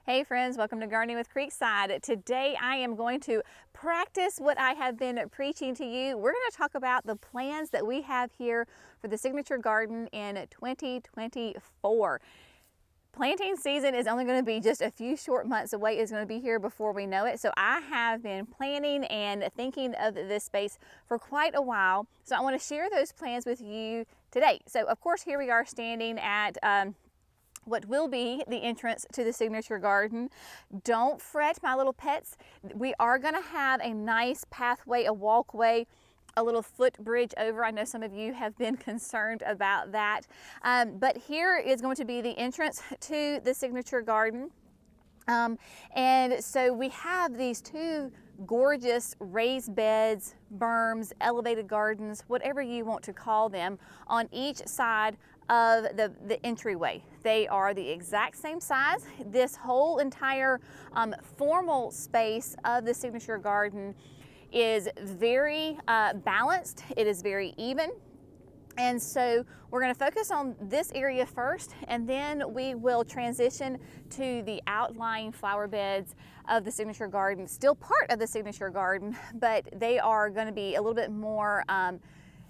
Hey friends, welcome to Gardening with Creekside. Today I am going to practice what I have been preaching to you. We're going to talk about the plans that we have here for the signature garden in 2024. Planting season is only going to be just a few short months away. It's going to be here before we know it. So I have been planning and thinking of this space for quite a while. So I want to share those plans with you today. So of course here we are standing at what will be the entrance to the signature garden. Don't fret, my little pets. We are going to have a nice pathway, a walkway, a little footbridge over. I know some of you have been concerned about that. But here is going to be the entrance to the signature garden. And so we have these two gorgeous raised beds, berms, elevated gardens, whatever you want to call them, on each side of the entryway. They are the exact same size. This whole entire formal space of the signature garden is very balanced. It is very even. And so we're going to focus on this area first, and then we will transition to the outlying flower beds of the signature garden, still part of the signature garden, but they are going to be a little bit more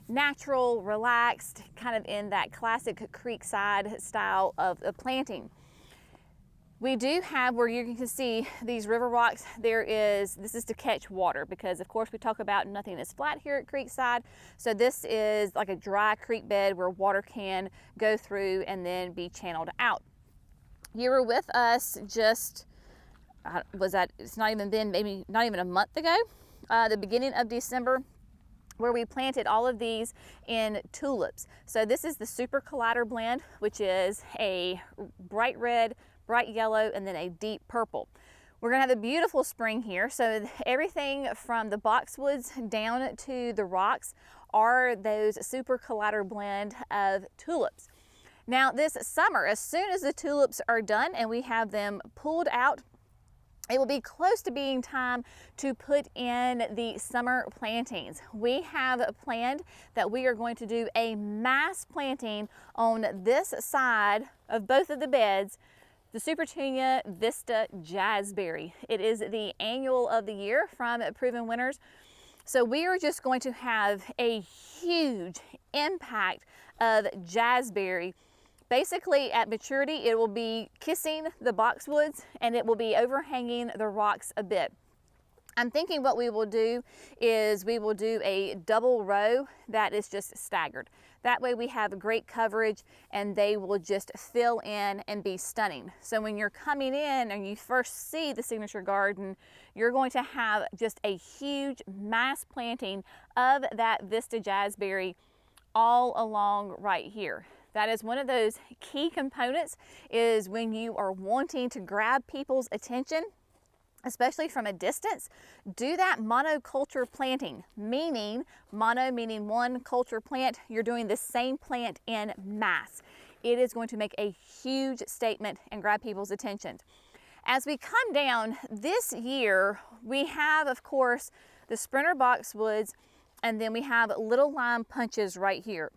natural, relaxed, kind of in that classic Creekside style of planting. We do have, where you can see these river rocks, this is to catch water, because of course we talk about nothing is flat here at Creekside. So this is like a dry creek bed where water can go through and then be channeled out. You were with us just, it's not even been, maybe not even a month ago, the beginning of December, where we planted all of these in tulips. So this is the Super Collider blend, which is a bright red, bright yellow, and then a deep purple. We're gonna have a beautiful spring here. So everything from the boxwoods down to the rocks are those Super Collider blend of tulips. Now this summer, as soon as the tulips are done and we have them pulled out, it will be close to being time to put in the summer plantings. We have planned that we are going to do a mass planting on this side of both of the beds, the Supertunia Vista Jazzberry. It is the annual of the year from Proven Winners. So we are just going to have a huge impact of jazzberry. Basically at maturity, it will be kissing the boxwoods and it will be overhanging the rocks a bit. I'm thinking what we will do is we will do a double row that is just staggered. That way we have great coverage and they will just fill in and be stunning. So when you're coming in and you first see the signature garden, you're going to have just a huge mass planting of that Vista Jazzberry all along right here. That is one of those key components, is when you are wanting to grab people's attention, especially from a distance, do that monoculture planting, meaning mono meaning one culture plant. You're doing the same plant in mass. It is going to make a huge statement and grab people's attention. As we come down this year, we have, of course, the Sprinter boxwoods, and then we have little lime punches right here.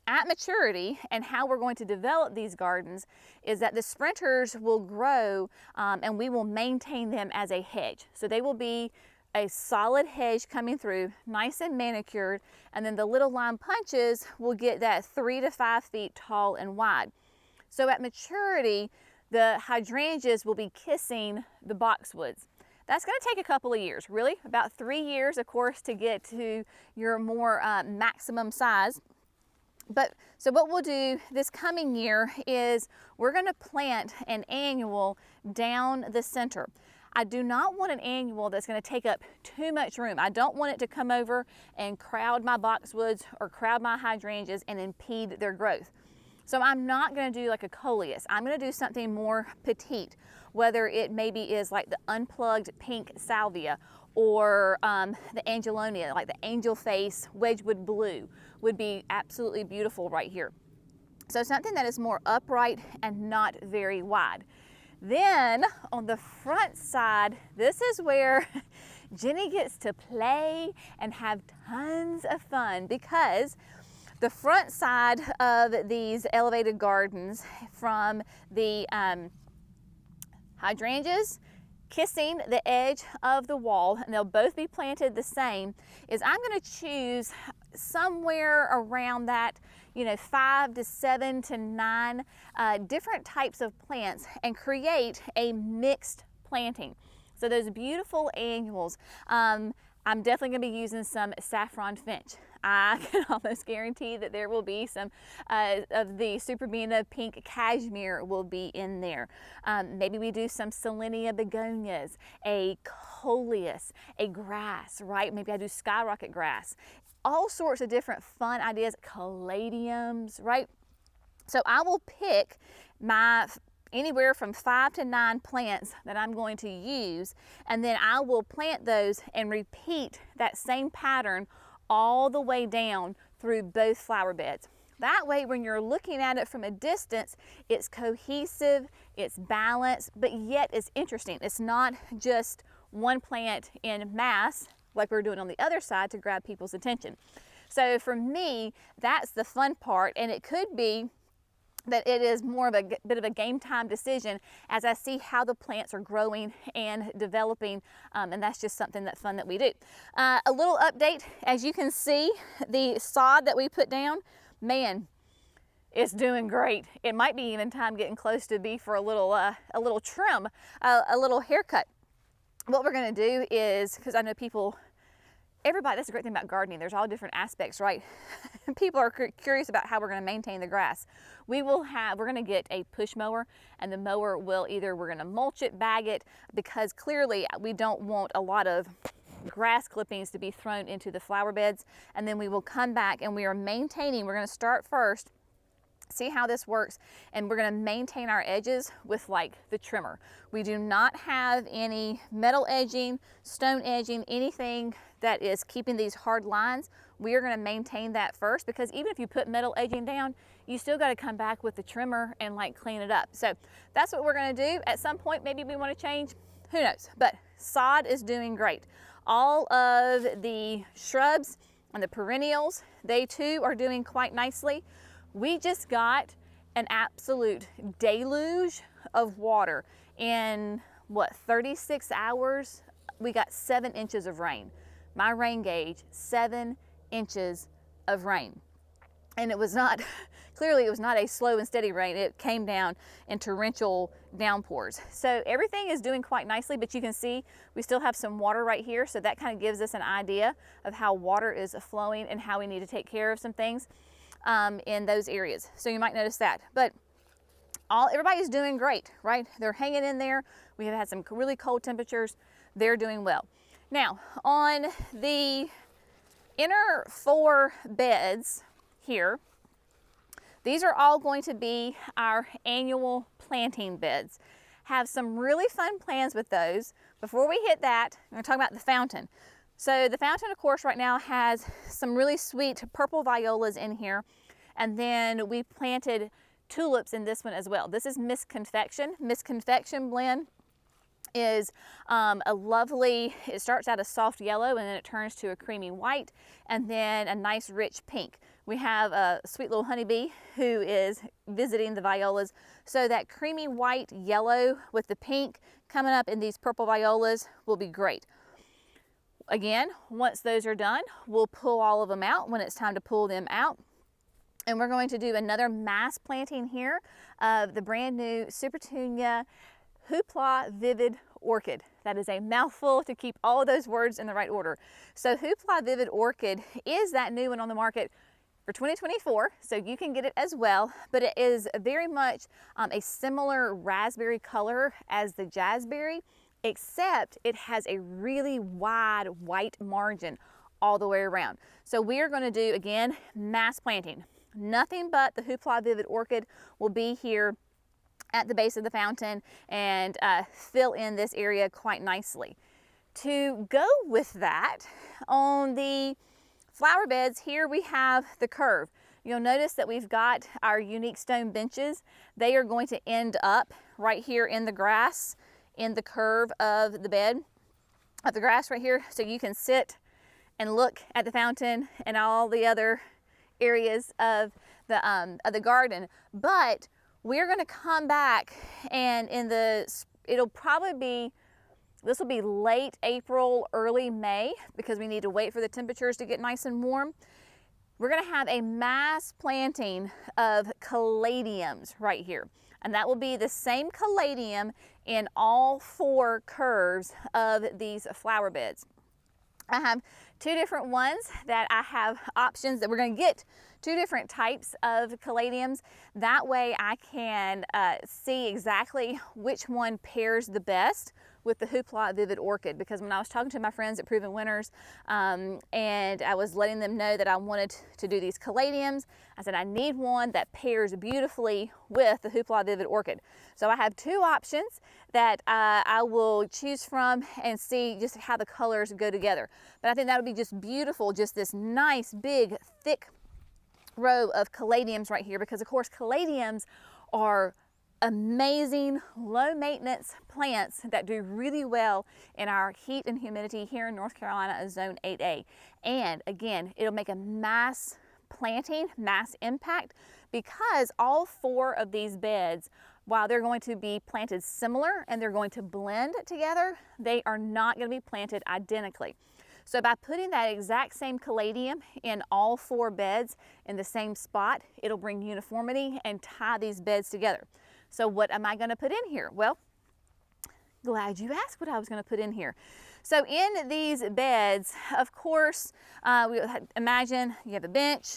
At maturity, and how we're going to develop these gardens, is that the Sprinters will grow and we will maintain them as a hedge. So they will be a solid hedge coming through, nice and manicured, and then the little lime punches will get that 3 to 5 feet tall and wide. So at maturity, the hydrangeas will be kissing the boxwoods. That's going to take a couple of years, really, about 3 years, of course, to get to your more maximum size. So what we'll do this coming year is we're going to plant an annual down the center. I do not want an annual that's going to take up too much room. I don't want it to come over and crowd my boxwoods or crowd my hydrangeas and impede their growth. So I'm not going to do like a coleus. I'm going to do something more petite, whether it maybe is like the unplugged pink salvia or the angelonia, like the angel face Wedgwood blue would be absolutely beautiful right here. So something that is more upright and not very wide. Then on the front side, this is where Jenny gets to play and have tons of fun, because the front side of these elevated gardens from the hydrangeas kissing the edge of the wall, and they'll both be planted the same, is I'm going to choose somewhere around that, 5 to 7 to 9 different types of plants and create a mixed planting. So those beautiful annuals, I'm definitely going to be using some saffron finch. I can almost guarantee that there will be some of the Superbena pink cashmere will be in there. Maybe we do some Selenia begonias, a coleus, a grass, right? Maybe I do skyrocket grass. All sorts of different fun ideas, caladiums, right? So I will pick my anywhere from 5 to 9 plants that I'm going to use, and then I will plant those and repeat that same pattern all the way down through both flower beds. That way, when you're looking at it from a distance, it's cohesive, it's balanced, but yet it's interesting. It's not just one plant in mass like we're doing on the other side to grab people's attention. So for me, that's the fun part, and it could be that it is more of a bit of a game time decision as I see how the plants are growing and developing, and that's just something that's fun that we do. A little update, as you can see, the sod that we put down, man, it's doing great. It might be even time getting close to be for a little trim, a little haircut. What we're going to do is, because I know everybody, that's the great thing about gardening, there's all different aspects, right? People are curious about how we're going to maintain the grass. We're going to get a push mower, and the mower will we're going to mulch it, bag it, because clearly we don't want a lot of grass clippings to be thrown into the flower beds. And then we will come back and we're going to start first, see how this works, and we're going to maintain our edges with like the trimmer. We do not have any metal edging, stone edging, anything that is keeping these hard lines. We are going to maintain that first, because even if you put metal edging down, you still got to come back with the trimmer and like clean it up. So that's what we're going to do. At some point, maybe we want to change, who knows, but sod is doing great. All of the shrubs and the perennials, they too are doing quite nicely. We just got an absolute deluge of water. In 36 hours, we got 7 inches of rain. My rain gauge, 7 inches of rain. And it was not, clearly it was not a slow and steady rain. It came down in torrential downpours. So everything is doing quite nicely, but you can see we still have some water right here. So that kind of gives us an idea of how water is flowing and how we need to take care of some things in those areas. So you might notice that, but everybody's doing great, right? They're hanging in there. We have had some really cold temperatures. They're doing well. Now, on the inner 4 beds here, these are all going to be our annual planting beds. Have some really fun plans with those. Before we hit that, I'm going to talk about the fountain. So the fountain, of course, right now has some really sweet purple violas in here. And then we planted tulips in this one as well. This is Miss Confection. Miss Confection blend is a lovely, it starts out a soft yellow and then it turns to a creamy white and then a nice rich pink. We have a sweet little honeybee who is visiting the violas. So that creamy white yellow with the pink coming up in these purple violas will be great. Again, once those are done, we'll pull all of them out when it's time to pull them out. And we're going to do another mass planting here of the brand new Supertunia Hoopla Vivid Orchid. That is a mouthful to keep all of those words in the right order. So Hoopla Vivid Orchid is that new one on the market for 2024, so you can get it as well, but it is very much a similar raspberry color as the jazzberry, except it has a really wide white margin all the way around. So we are going to do, again, mass planting. Nothing but the Hoopla Vivid Orchid will be here at the base of the fountain and fill in this area quite nicely. To go with that, on the flower beds here we have the curve. You'll notice that we've got our unique stone benches. They are going to end up right here in the grass, in the curve of the bed, of the grass right here. So you can sit and look at the fountain and all the other areas of the garden. But we're going to come back and in the it'll probably be, this will be late April, early May, because we need to wait for the temperatures to get nice and warm. We're gonna have a mass planting of caladiums right here. And that will be the same caladium in all 4 curves of these flower beds. I have 2 different ones that I have options that we're going to get 2 different types of caladiums. That way I can see exactly which one pairs the best with the Hoopla Vivid Orchid, because when I was talking to my friends at Proven Winners and I was letting them know that I wanted to do these caladiums, I said I need one that pairs beautifully with the Hoopla Vivid Orchid. So I have 2 options that I will choose from and see just how the colors go together. But I think that would be just beautiful, just this nice big thick row of caladiums right here, because of course caladiums are amazing low maintenance plants that do really well in our heat and humidity here in North Carolina zone 8A. And again, it'll make a mass planting, mass impact, because all 4 of these beds, while they're going to be planted similar and they're going to blend together, they are not going to be planted identically. So by putting that exact same caladium in all 4 beds in the same spot, it'll bring uniformity and tie these beds together. So what am I going to put in here? Well, glad you asked what I was going to put in here. So in these beds, of course, imagine you have a bench,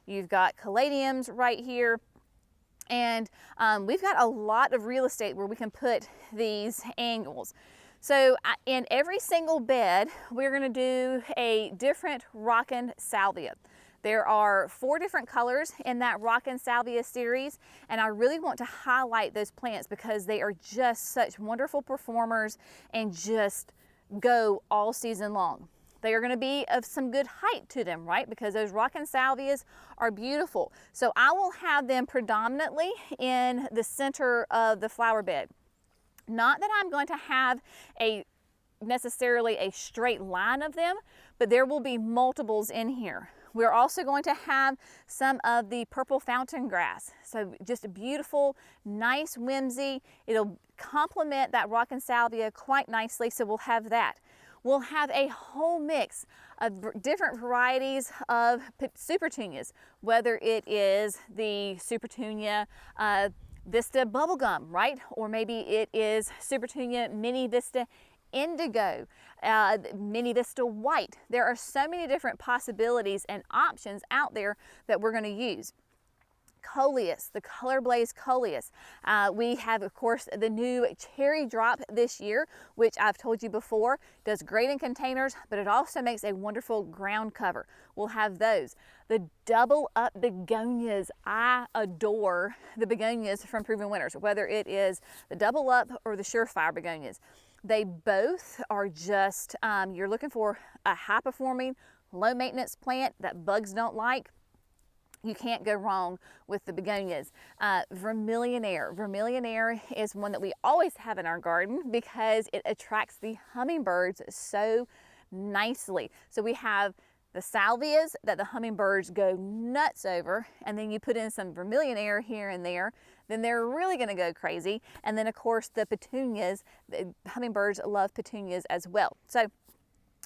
you've got caladiums right here, and we've got a lot of real estate where we can put these annuals. So in every single bed, we're going to do a different Rockin' Salvia. There are 4 different colors in that Rockin' Salvia series, and I really want to highlight those plants because they are just such wonderful performers and just go all season long. They are going to be of some good height to them, right? Because those Rockin' Salvias are beautiful. So I will have them predominantly in the center of the flower bed. Not that I'm going to have necessarily a straight line of them, but there will be multiples in here. We're also going to have some of the purple fountain grass. So just a beautiful, nice whimsy. It'll complement that Rockin' Salvia quite nicely, so we'll have that. We'll have a whole mix of different varieties of supertunias, whether it is the Supertunia Vista Bubblegum, right? Or maybe it is Supertunia Mini Vista Indigo, Mini Vista White. There are so many different possibilities and options out there that we're going to use. Coleus, the Color Blaze Coleus. We have, of course, the new Cherry Drop this year, which I've told you before, does great in containers, but it also makes a wonderful ground cover. We'll have those. The Double Up Begonias. I adore the begonias from Proven Winners, whether it is the Double Up or the Surefire begonias. They both are just, you're looking for a high-performing, low-maintenance plant that bugs don't like. You can't go wrong with the begonias. Vermillionaire. Vermillionaire is one that we always have in our garden because it attracts the hummingbirds so nicely. So we have the salvias that the hummingbirds go nuts over, and then you put in some vermillionaire here and there, then they're really going to go crazy. And then of course the petunias, the hummingbirds love petunias as well. So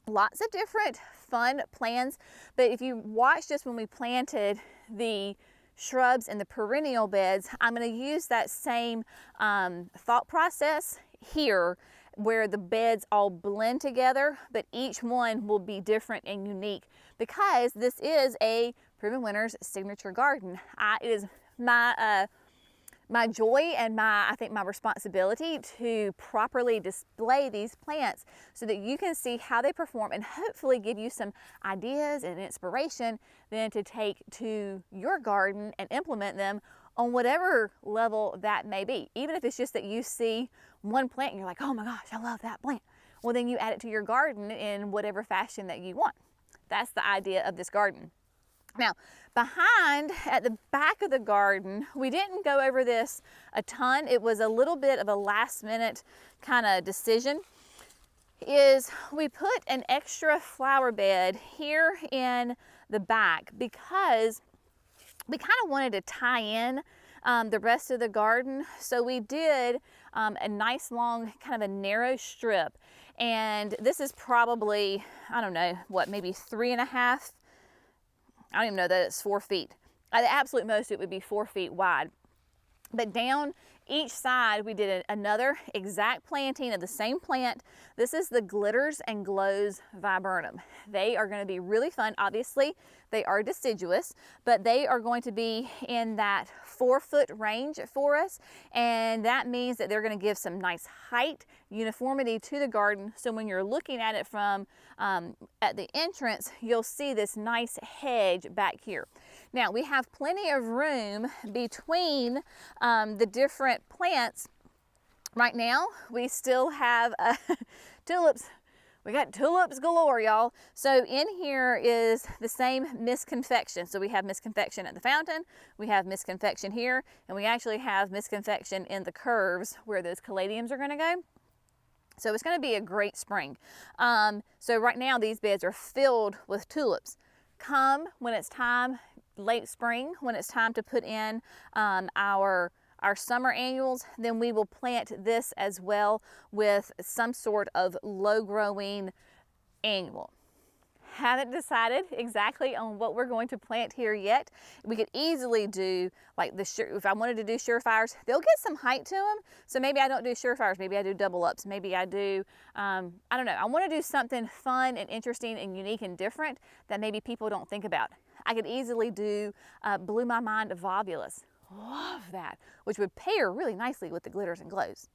lots of different fun plans, but if you watch just when we planted the shrubs in the perennial beds, I'm going to use that same thought process here, where the beds all blend together, but each one will be different and unique because this is a Proven Winners signature garden. It is my joy and I think my responsibility to properly display these plants so that you can see how they perform and hopefully give you some ideas and inspiration then to take to your garden and implement them on whatever level that may be. Even if it's just that you see one plant and you're like, oh my gosh, I love that plant. Well, then you add it to your garden in whatever fashion that you want. That's the idea of this garden. Now, behind at the back of the garden, we didn't go over this a ton. It was a little bit of a last minute kind of decision. Is we put an extra flower bed here in the back because we kind of wanted to tie in the rest of the garden. So we did a nice long kind of a narrow strip, and this is probably, I don't know, what, maybe 3.5, I don't even know that it's 4 feet. At the absolute most it would be 4 feet wide. But down each side we did another exact planting of the same plant. This is the Glitters and Glows Viburnum. They are going to be really fun. Obviously they are deciduous, but they are going to be in that 4-foot range for us, and that means that they're going to give some nice height, uniformity to the garden. So when you're looking at it from at the entrance, you'll see this nice hedge back here. Now we have plenty of room between the different plants. Right now we still have tulips. We got tulips galore, y'all. So in here is the same misconfection. So we have misconfection at the fountain, we have misconfection here, and we actually have misconfection in the curves where those caladiums are going to go. So it's going to be a great spring. So right now these beds are filled with tulips. Come when it's time, late spring, when it's time to put in our summer annuals, then we will plant this as well with some sort of low growing annual. Haven't decided exactly on what we're going to plant here yet. We could easily do like if I wanted to do surefires, they'll get some height to them. So maybe I don't do surefires, maybe I do double ups, maybe I do, I don't know. I want to do something fun and interesting and unique and different that maybe people don't think about. I could easily do Blew My Mind Volvulus. Love that, which would pair really nicely with the Glitters and Glows.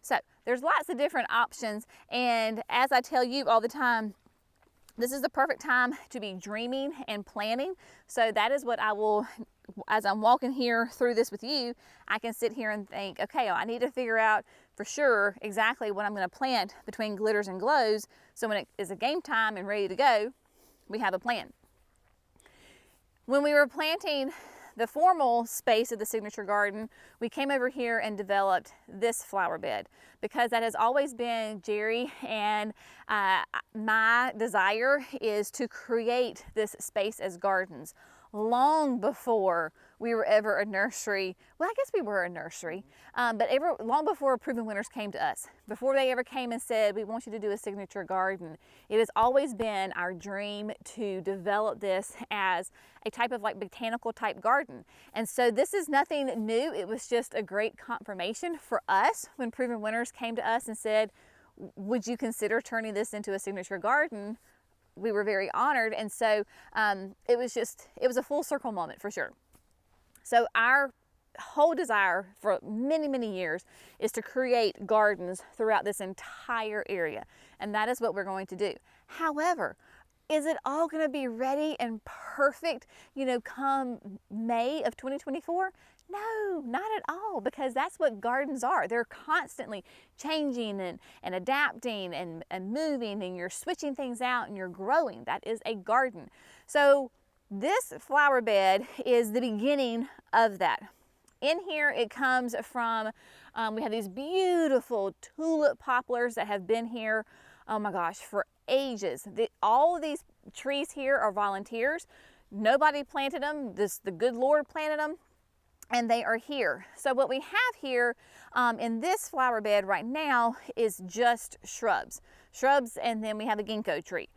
So there's lots of different options, and as I tell you all the time, this is the perfect time to be dreaming and planning. So that is what I will, as I'm walking here through this with you, I can sit here and think, okay, I need to figure out for sure exactly what I'm going to plant between Glitters and Glows, so when it is a game time and ready to go, we have a plan. When we were planting the formal space of the signature garden, we came over here and developed this flower bed because that has always been Jerry and my desire is to create this space as gardens long before we were ever a nursery. Well, I guess we were a nursery, but long before Proven Winners came to us, before they ever came and said, we want you to do a signature garden, it has always been our dream to develop this as a type of like botanical type garden. And so this is nothing new. It was just a great confirmation for us when Proven Winners came to us and said, would you consider turning this into a signature garden? We were very honored. And so it was a full circle moment for sure. So our whole desire for many, many years is to create gardens throughout this entire area. And that is what we're going to do. However, is it all going to be ready and perfect, come May of 2024? No, not at all, because that's what gardens are. They're constantly changing and adapting and moving, and you're switching things out and you're growing. That is a garden. So this flower bed is the beginning of that. In here it comes from, we have these beautiful tulip poplars that have been here, oh my gosh, for ages. All of these trees here are volunteers. Nobody planted them. The good Lord planted them, and they are here. So what we have here in this flower bed right now is just shrubs, and then we have a ginkgo tree.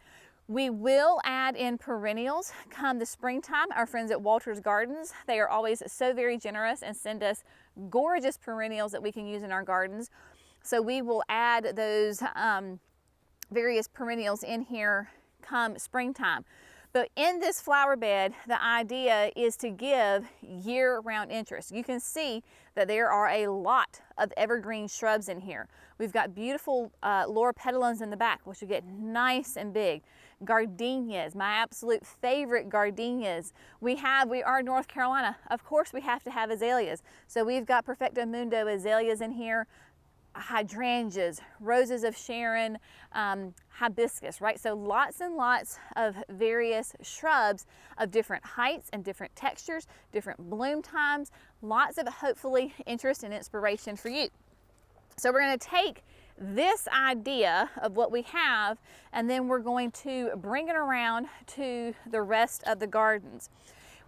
We will add in perennials come the springtime. Our friends at Walter's Gardens, they are always so very generous and send us gorgeous perennials that we can use in our gardens. So we will add those various perennials in here come springtime. But in this flower bed, the idea is to give year-round interest. You can see that there are a lot of evergreen shrubs in here. We've got beautiful loropetalums in the back, which will get nice and big. Gardenias, my absolute favorite gardenias. We are North Carolina. Of course we have to have azaleas. So we've got Perfecto Mundo azaleas in here, hydrangeas, roses of Sharon, hibiscus, right? So lots and lots of various shrubs of different heights and different textures, different bloom times, lots of hopefully interest and inspiration for you. So we're going to take this idea of what we have, and then we're going to bring it around to the rest of the gardens.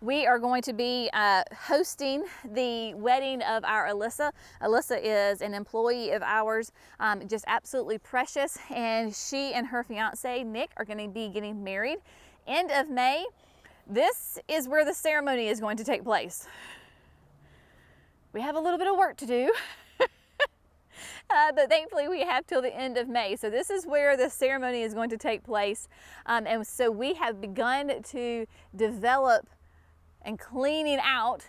We are going to be hosting the wedding of our Alyssa. Alyssa is an employee of ours, just absolutely precious, and she and her fiance Nick are going to be getting married end of May. This is where the ceremony is going to take place. We have a little bit of work to do. But thankfully we have till the end of May. So this is where the ceremony is going to take place. And so we have begun to develop and cleaning out,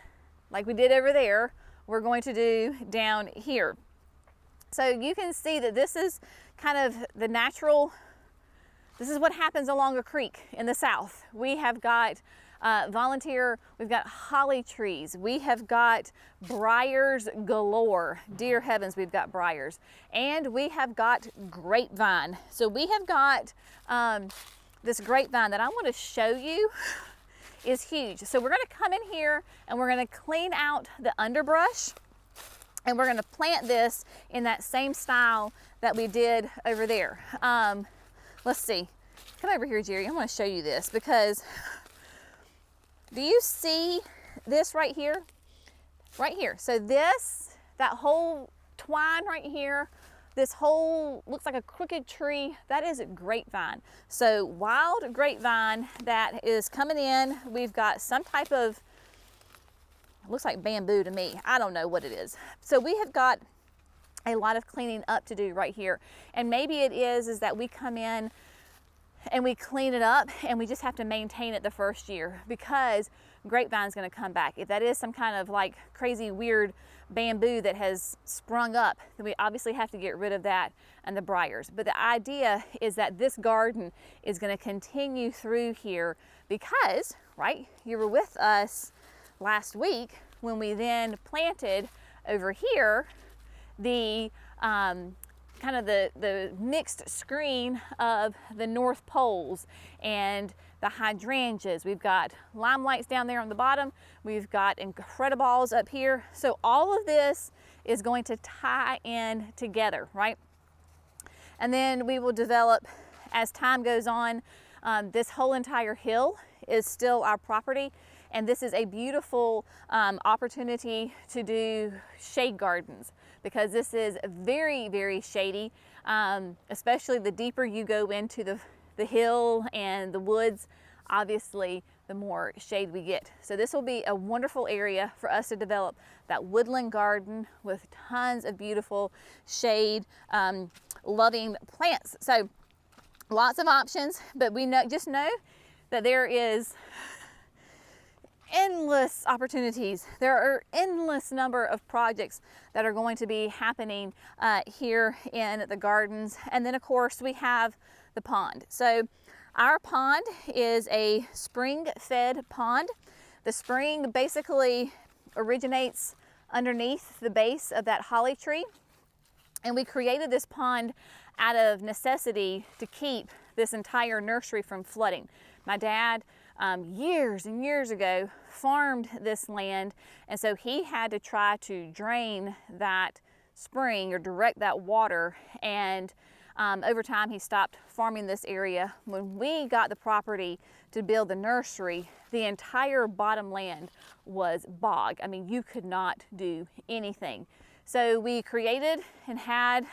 like we did over there, we're going to do down here. So you can see that this is kind of the natural, this is what happens along a creek in the south. We have got we've got holly trees, we have got briars galore, dear heavens, we've got briars, and we have got grapevine. So we have got this grapevine that I want to show you is huge. So we're going to come in here and we're going to clean out the underbrush, and we're going to plant this in that same style that we did over there. Let's see, come over here, Jerry, I want to show you this, because do you see this right here? Right here. So this, that whole twine right here, this whole, looks like a crooked tree, that is a grapevine. So wild grapevine that is coming in. We've got some type of, it looks like bamboo to me. I don't know what it is. So we have got a lot of cleaning up to do right here. And maybe it is that we come in and we clean it up and we just have to maintain it the first year, because grapevine's going to come back. If that is some kind of like crazy weird bamboo that has sprung up, then we obviously have to get rid of that and the briars. But the idea is that this garden is going to continue through here, because, right, you were with us last week when we then planted over here the kind of the mixed screen of the North Poles and the hydrangeas. We've got lime lights down there on the bottom. We've got incredibles up here. So all of this is going to tie in together, right? And then we will develop as time goes on. This whole entire hill is still our property, and this is a beautiful opportunity to do shade gardens, because this is very, very shady, especially the deeper you go into the hill and the woods, obviously the more shade we get. So this will be a wonderful area for us to develop that woodland garden with tons of beautiful shade loving plants. So lots of options, but we just know that there is endless opportunities. There are endless number of projects that are going to be happening here in the gardens. And then of course we have the pond. So our pond is a spring-fed pond. The spring basically originates underneath the base of that holly tree. And we created this pond out of necessity to keep this entire nursery from flooding. My dad, years and years ago, farmed this land, and so he had to try to drain that spring or direct that water, and over time he stopped farming this area. When we got the property to build the nursery, the entire bottom land was bog. I mean, you could not do anything. So we created and had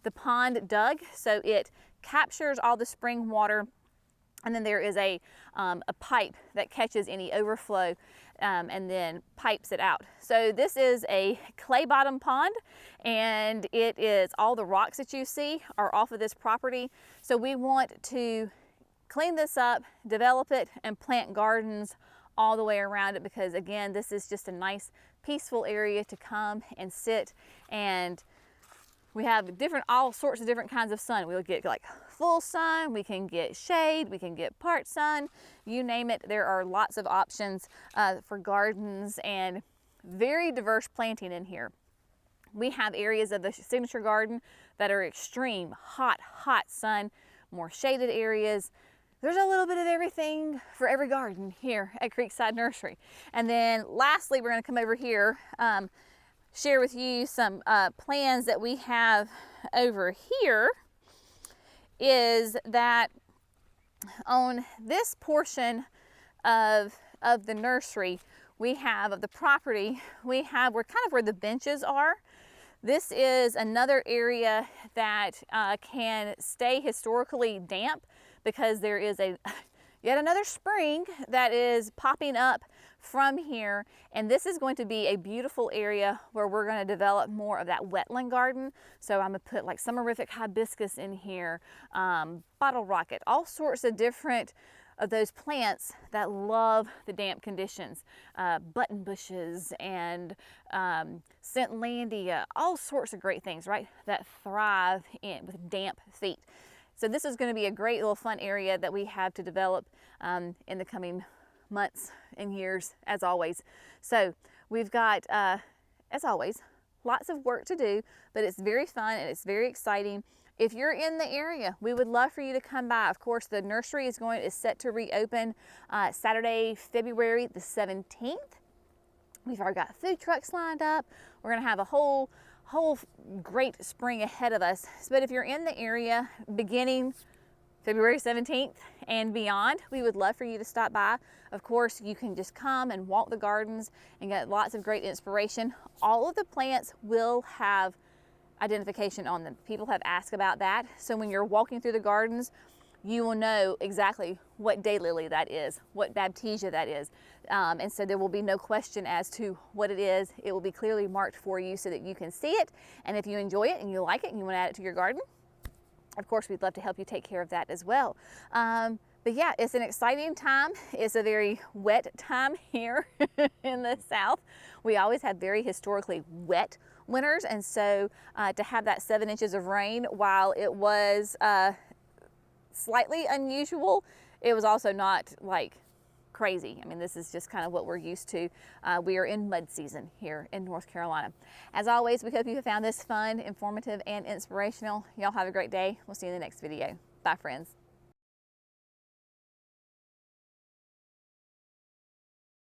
the pond dug so it captures all the spring water, and then there is a pipe that catches any overflow and then pipes it out. So this is a clay bottom pond, and it is, all the rocks that you see are off of this property. So we want to clean this up, develop it, and plant gardens all the way around it, because again, this is just a nice peaceful area to come and sit, and we have all sorts of different kinds of sun. We'll get like full sun, we can get shade, we can get part sun, you name it. There are lots of options for gardens and very diverse planting in here. We have areas of the signature garden that are extreme hot sun, more shaded areas. There's a little bit of everything for every garden here at Creekside Nursery. And then lastly, we're going to come over here, share with you some plans that we have over here. Is that on this portion of of the nursery, of the property, we're kind of where the benches are. This is another area that can stay historically damp because there is yet another spring that is popping up from here, and this is going to be a beautiful area where we're going to develop more of that wetland garden. So I'm going to put like summerific hibiscus in here, bottle rocket, all sorts of different of those plants that love the damp conditions, button bushes and Scentlandia, all sorts of great things, right, that thrive with damp feet. So this is going to be a great little fun area that we have to develop in the coming months and years, as always. So we've got, as always, lots of work to do, but it's very fun and it's very exciting. If you're in the area, we would love for you to come by. Of course, the nursery is set to reopen Saturday, February the 17th. We've already got food trucks lined up. We're gonna have a whole great spring ahead of us. But if you're in the area beginning February 17th and beyond, we would love for you to stop by. Of course, you can just come and walk the gardens and get lots of great inspiration. All of the plants will have identification on them. People have asked about that. So when you're walking through the gardens, you will know exactly what daylily that is, what baptisia that is. And so there will be no question as to what it is. It will be clearly marked for you so that you can see it. And if you enjoy it and you like it and you want to add it to your garden, of course, we'd love to help you take care of that as well. But yeah, it's an exciting time. It's a very wet time here in the South. We always have very historically wet winters, and so to have that 7 inches of rain, while it was slightly unusual, it was also not like crazy. I mean, this is just kind of what we're used to. We are in mud season here in North Carolina. As always, we hope you have found this fun, informative, and inspirational. Y'all have a great day. We'll see you in the next video. Bye, friends.